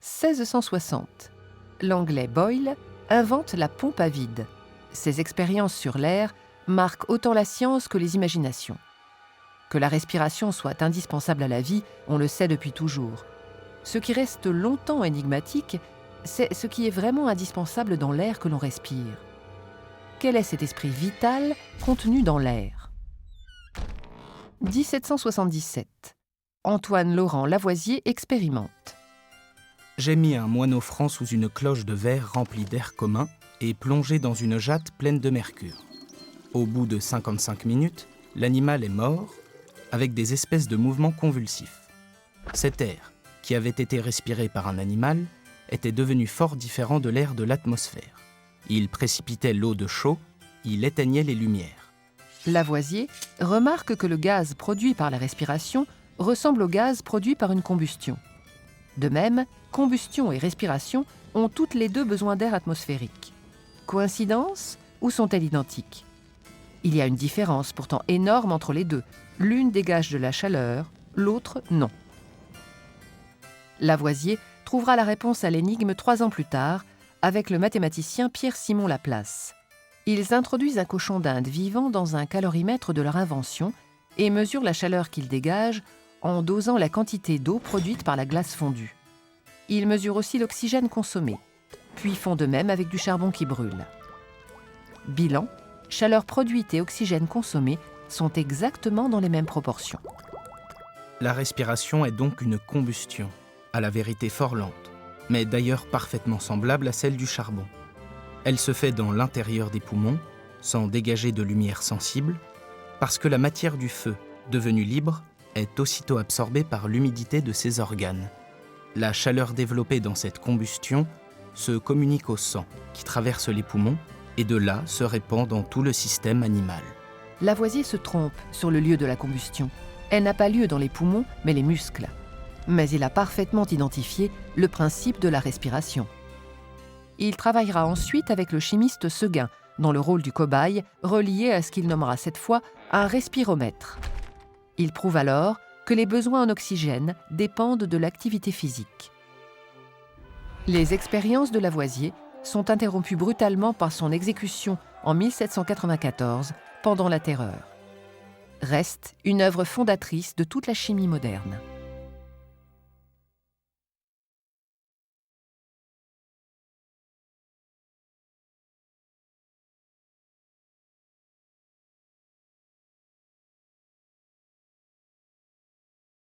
1660. L'Anglais Boyle invente la pompe à vide. Ses expériences sur l'air marquent autant la science que les imaginations. Que la respiration soit indispensable à la vie, on le sait depuis toujours. Ce qui reste longtemps énigmatique, c'est ce qui est vraiment indispensable dans l'air que l'on respire. Quel est cet esprit vital contenu dans l'air ? 1777. Antoine Laurent Lavoisier expérimente. J'ai mis un moineau franc sous une cloche de verre remplie d'air commun et plongé dans une jatte pleine de mercure. Au bout de 55 minutes, l'animal est mort, avec des espèces de mouvements convulsifs. Cet air, qui avait été respiré par un animal, était devenu fort différent de l'air de l'atmosphère. Il précipitait l'eau de chaud, il éteignait les lumières. Lavoisier remarque que le gaz produit par la respiration ressemble au gaz produit par une combustion. De même, combustion et respiration ont toutes les deux besoin d'air atmosphérique. Coïncidence ou sont-elles identiques ? Il y a une différence pourtant énorme entre les deux. L'une dégage de la chaleur, l'autre non. Lavoisier trouvera la réponse à l'énigme 3 ans plus tard avec le mathématicien Pierre-Simon Laplace. Ils introduisent un cochon d'Inde vivant dans un calorimètre de leur invention et mesurent la chaleur qu'il dégage en dosant la quantité d'eau produite par la glace fondue. Ils mesurent aussi l'oxygène consommé, puis font de même avec du charbon qui brûle. Bilan, chaleur produite et oxygène consommé sont exactement dans les mêmes proportions. La respiration est donc une combustion, à la vérité fort lente, mais d'ailleurs parfaitement semblable à celle du charbon. Elle se fait dans l'intérieur des poumons, sans dégager de lumière sensible, parce que la matière du feu, devenue libre, est aussitôt absorbée par l'humidité de ses organes. La chaleur développée dans cette combustion se communique au sang, qui traverse les poumons, et de là se répand dans tout le système animal. Lavoisier se trompe sur le lieu de la combustion. Elle n'a pas lieu dans les poumons, mais les muscles. Mais il a parfaitement identifié le principe de la respiration. Il travaillera ensuite avec le chimiste Seguin, dans le rôle du cobaye, relié à ce qu'il nommera cette fois un respiromètre. Il prouve alors que les besoins en oxygène dépendent de l'activité physique. Les expériences de Lavoisier sont interrompues brutalement par son exécution en 1794 pendant la Terreur. Reste une œuvre fondatrice de toute la chimie moderne.